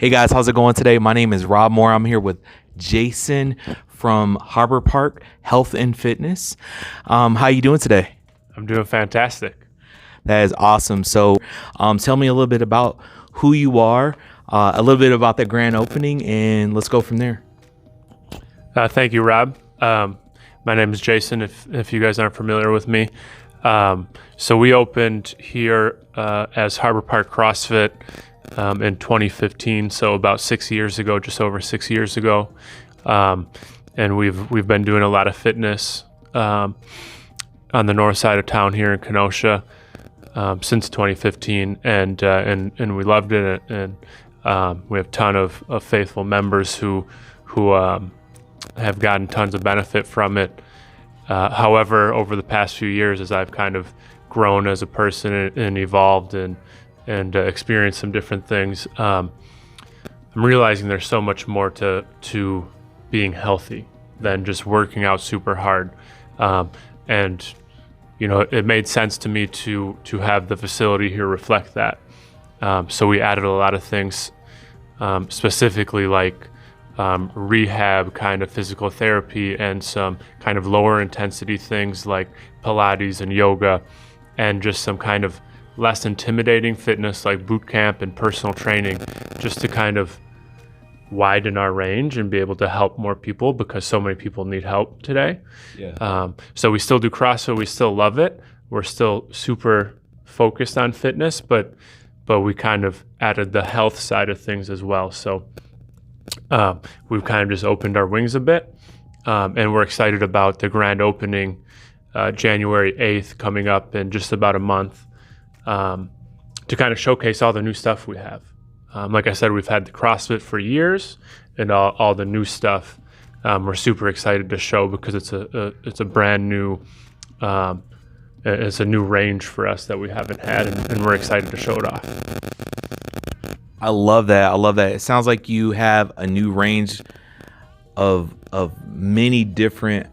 Hey guys, how's it going today? My name is Rob Moore. I'm here with Jason from Harbor Park Health and Fitness. How you doing today? I'm doing fantastic. That is awesome. So tell me a little bit about who you are, a little bit about the grand opening, and let's go from there. Thank you, Rob. My name is Jason, if you guys aren't familiar with me. So we opened here as Harbor Park CrossFit in 2015, so about 6 years ago, just over 6 years ago. And we've been doing a lot of fitness on the north side of town here in Kenosha since 2015, and we loved it, and we have a ton of faithful members who have gotten tons of benefit from it. However, over the past few years, as I've kind of grown as a person and evolved and experienced some different things, I'm realizing there's so much more to being healthy than just working out super hard. And you know, it made sense to me to have the facility here reflect that. So we added a lot of things, specifically like rehab kind of physical therapy and some kind of lower intensity things like Pilates and yoga, and just some kind of less intimidating fitness like boot camp and personal training, just to kind of widen our range and be able to help more people, because so many people need help today. So we still do CrossFit, we still love it, we're still super focused on fitness, but we kind of added the health side of things as well. So we've kind of just opened our wings a bit, and we're excited about the grand opening January 8th coming up in just about a month, to kind of showcase all the new stuff we have. Like I said, we've had the CrossFit for years, and all the new stuff we're super excited to show, because it's a brand new, it's a new range for us that we haven't had, and we're excited to show it off. I love that. It sounds like you have a new range of many different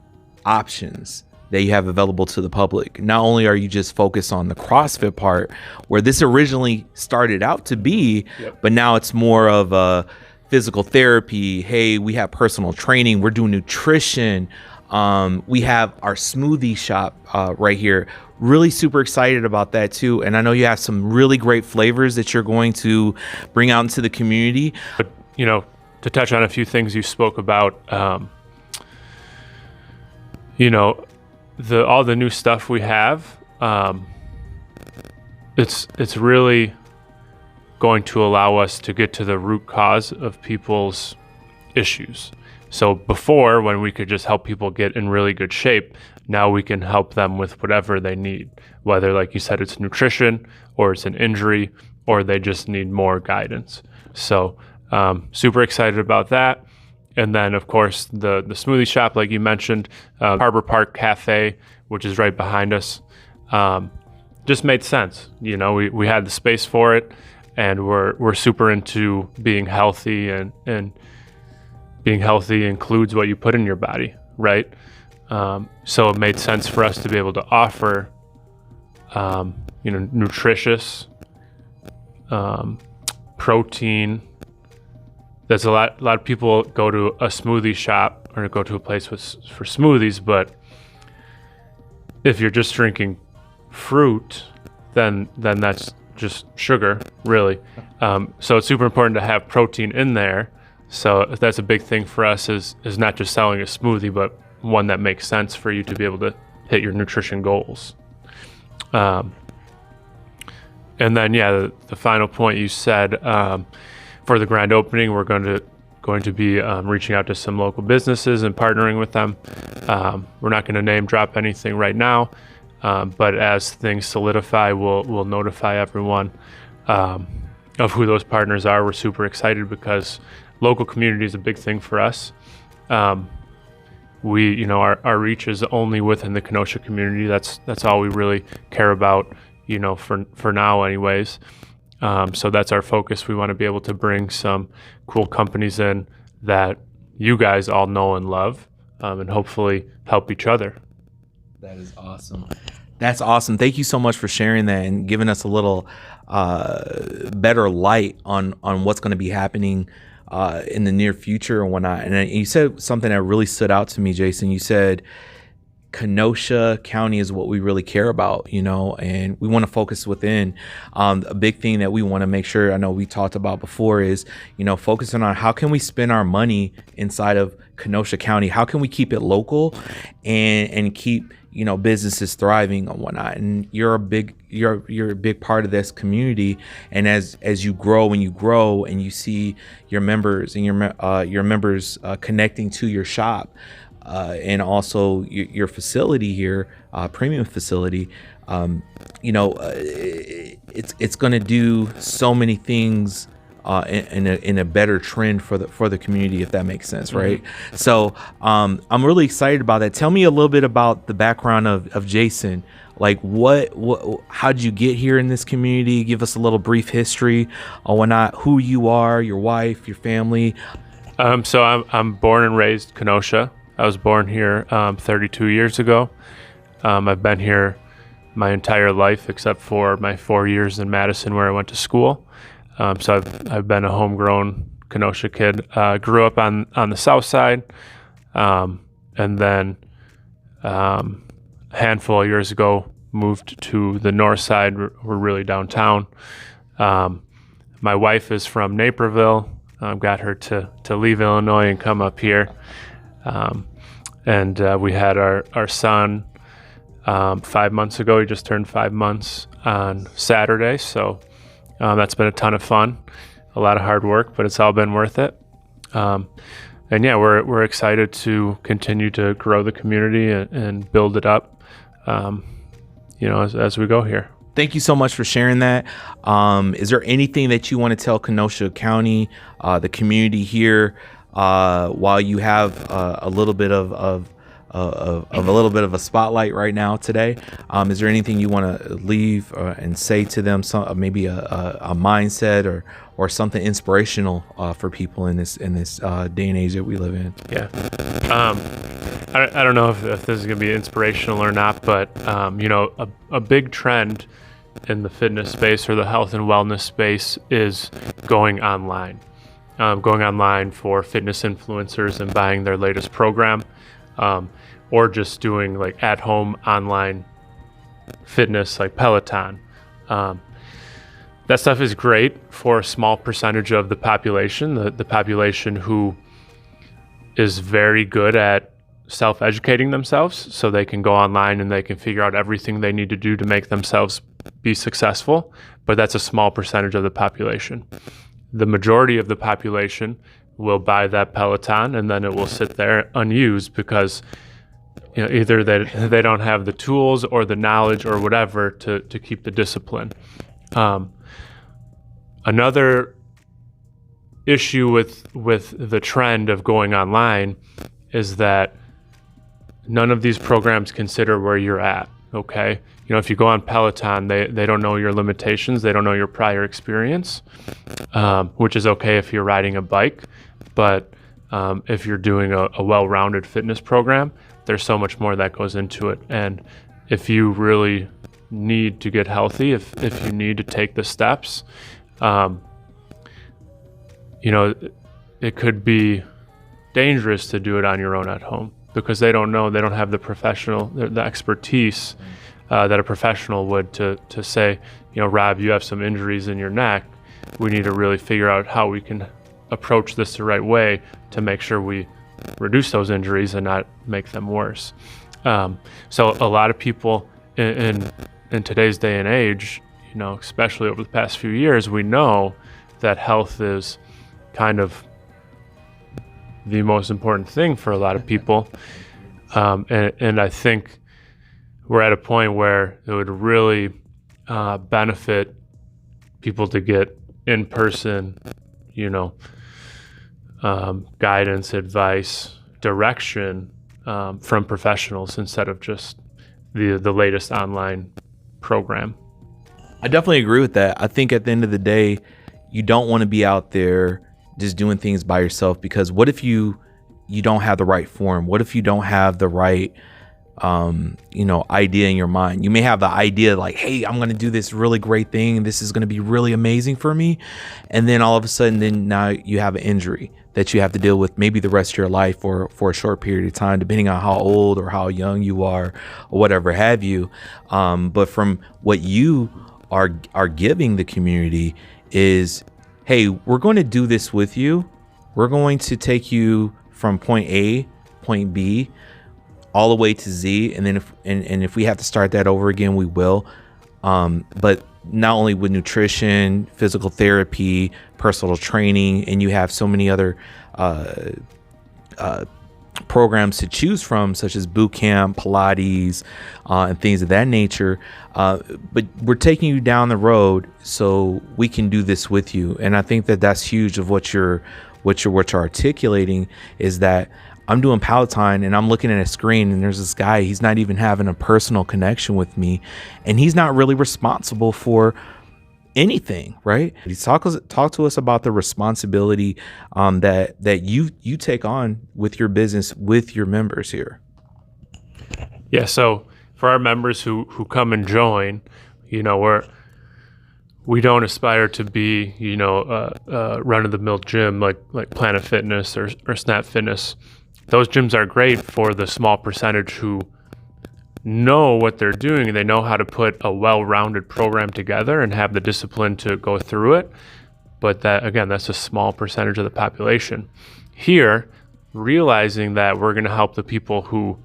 options that you have available to the public. Not only are you just focused on the CrossFit part, where this originally started out to be, but now it's more of a physical therapy. Hey, we have personal training, we're doing nutrition. We have our smoothie shop right here. Really super excited about that too. And I know you have some really great flavors that you're going to bring out into the community. But, you know, to touch on a few things you spoke about, you know, all the new stuff we have, it's really going to allow us to get to the root cause of people's issues. So before, when we could just help people get in really good shape, now we can help them with whatever they need, whether, like you said, it's nutrition or it's an injury or they just need more guidance. So super excited about that. And then, of course, the smoothie shop, like you mentioned, Harbor Park Cafe, which is right behind us, just made sense. You know, we had the space for it, and we're super into being healthy, and being healthy includes what you put in your body, right? So it made sense for us to be able to offer, you know, nutritious protein. There's a lot of people go to a smoothie shop or go to a place for smoothies, but if you're just drinking fruit, then that's just sugar, really. So it's super important to have protein in there. So that's a big thing for us, is not just selling a smoothie, but one that makes sense for you to be able to hit your nutrition goals. And then, yeah, the final point you said, for the grand opening, we're going to be reaching out to some local businesses and partnering with them. We're not going to name drop anything right now, but as things solidify, we'll notify everyone of who those partners are. We're super excited because local community is a big thing for us. You know, our reach is only within the Kenosha community. That's all we really care about, you know, for now anyways. So that's our focus. We want to be able to bring some cool companies in that you guys all know and love, and hopefully help each other. That is awesome. That's awesome. Thank you so much for sharing that and giving us a little better light on what's going to be happening in the near future and whatnot. And you said something that really stood out to me, Jason. You said Kenosha County is what we really care about, and we want to focus within. A big thing that we want to make sure, I know we talked about before, is, focusing on how can we spend our money inside of Kenosha County? How can we keep it local and keep, businesses thriving and whatnot? And you're a big part of this community. And as you grow and you see your members and your members connecting to your shop, and also your facility here, premium facility, it's going to do so many things in a better trend for the community, if that makes sense, right? Mm-hmm. So I'm really excited about that. Tell me a little bit about the background of Jason. Like how did you get here in this community? Give us a little brief history on whatnot, who you are, your wife, your family. So I'm born and raised Kenosha. I was born here 32 years ago. I've been here my entire life except for my 4 years in Madison where I went to school. So I've been a homegrown Kenosha kid. Grew up on the south side, and then a handful of years ago moved to the north side. We're really downtown. My wife is from Naperville. Got her to leave Illinois and come up here. And we had our son 5 months ago. He just turned 5 months on Saturday. So that's been a ton of fun, a lot of hard work, but it's all been worth it. And yeah, we're excited to continue to grow the community and build it up, as we go here. Thank you so much for sharing that. Is there anything that you want to tell Kenosha County, the community here, while you have a little bit of a spotlight right now today? Is there anything you want to leave and say to them? Maybe a mindset or something inspirational for people in this day and age that we live in? Yeah. I don't know if this is going to be inspirational or not, but a big trend in the fitness space or the health and wellness space is going online. Going online for fitness influencers and buying their latest program, or just doing like at-home online fitness like Peloton. That stuff is great for a small percentage of the population, the population who is very good at self-educating themselves, so they can go online and they can figure out everything they need to do to make themselves be successful. But that's a small percentage of the population. The majority of the population will buy that Peloton and then it will sit there unused because either they don't have the tools or the knowledge or whatever to keep the discipline. Another issue with the trend of going online is that none of these programs consider where you're at. Okay, if you go on Peloton, they don't know your limitations, they don't know your prior experience, which is okay if you're riding a bike, but if you're doing a well-rounded fitness program, there's so much more that goes into it. And if you really need to get healthy, if you need to take the steps, it could be dangerous to do it on your own at home because they don't know, they don't have the expertise that a professional would to say, Rob, you have some injuries in your neck. We need to really figure out how we can approach this the right way to make sure we reduce those injuries and not make them worse. So a lot of people in today's day and age, especially over the past few years, we know that health is kind of the most important thing for a lot of people. And I think we're at a point where it would really benefit people to get in-person, guidance, advice, direction from professionals instead of just the latest online program. I definitely agree with that. I think at the end of the day, you don't want to be out there just doing things by yourself, because what if you don't have the right form? What if you don't have the right idea in your mind. You may have the idea like, hey, I'm going to do this really great thing. This is going to be really amazing for me. And then all of a sudden, then now you have an injury that you have to deal with maybe the rest of your life or for a short period of time, depending on how old or how young you are or whatever have you. But from what you are giving the community is, hey, we're going to do this with you. We're going to take you from point A, point B, all the way to Z, and then if we have to start that over again, we will. But not only with nutrition, physical therapy, personal training, and you have so many other programs to choose from, such as boot camp, Pilates, and things of that nature. But we're taking you down the road so we can do this with you. And I think that that's huge of what you're articulating, is that I'm doing Palatine and I'm looking at a screen and there's this guy, he's not even having a personal connection with me, and he's not really responsible for anything, right? He's talk to us about the responsibility that you take on with your business, with your members here. Yeah, so for our members who come and join, we don't aspire to be, run-of-the-mill gym like Planet Fitness or Snap Fitness. Those gyms are great for the small percentage who know what they're doing and they know how to put a well-rounded program together and have the discipline to go through it. But that's a small percentage of the population. Here, realizing that we're going to help the people who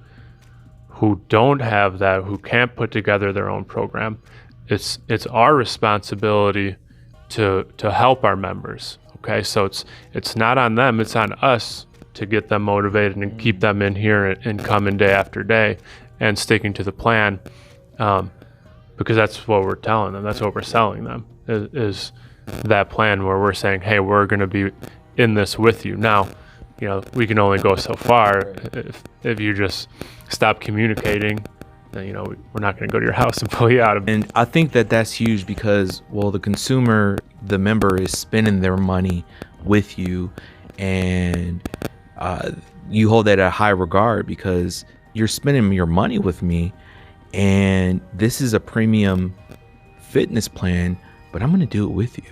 don't have that, who can't put together their own program, it's our responsibility to help our members. Okay, so it's not on them, it's on us to get them motivated and keep them in here and coming day after day and sticking to the plan, because that's what we're telling them. That's what we're selling them is that plan where we're saying, hey, we're going to be in this with you. Now, we can only go so far. If you just stop communicating, then, we're not going to go to your house and pull you out of it. And I think that that's huge because, well, the consumer, the member is spending their money with you, and you hold that at high regard because you're spending your money with me, and this is a premium fitness plan, but I'm going to do it with you.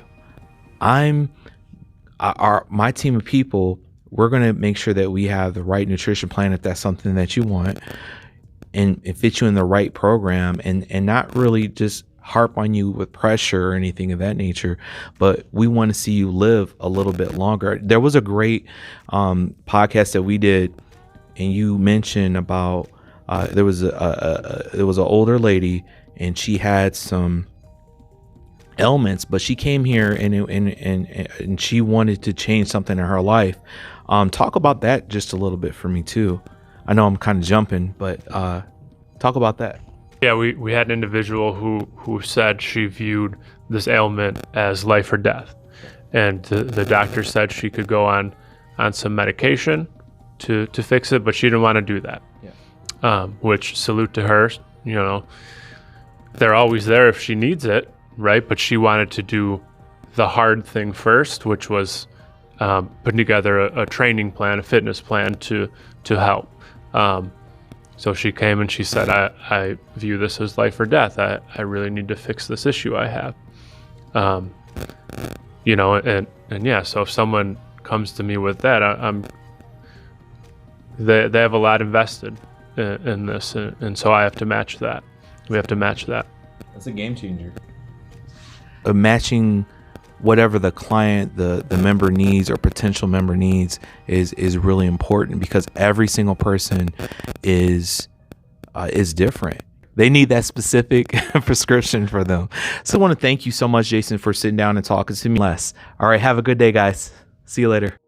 My team of people, we're going to make sure that we have the right nutrition plan if that's something that you want, and fit you in the right program, and not really just harp on you with pressure or anything of that nature, but we want to see you live a little bit longer. There was a great podcast that we did, and you mentioned about there was an older lady, and she had some ailments, but she came here and she wanted to change something in her life. Talk about that just a little bit for me too. I know I'm kind of jumping, but talk about that. Yeah, we had an individual who said she viewed this ailment as life or death, and the doctor said she could go on some medication to fix it, but she didn't want to do that. Yeah. Which, salute to her. They're always there if she needs it, right? But she wanted to do the hard thing first, which was putting together a training plan, a fitness plan to help. So she came and she said, I view this as life or death. I really need to fix this issue I have. So if someone comes to me with that, they have a lot invested in this, and so I have to match that. We have to match that. That's a game changer. Matching whatever the client, the member needs or potential member needs is really important, because every single person is different. They need that specific prescription for them. So I want to thank you so much, Jason, for sitting down and talking to me less. All right, have a good day, guys. See you later.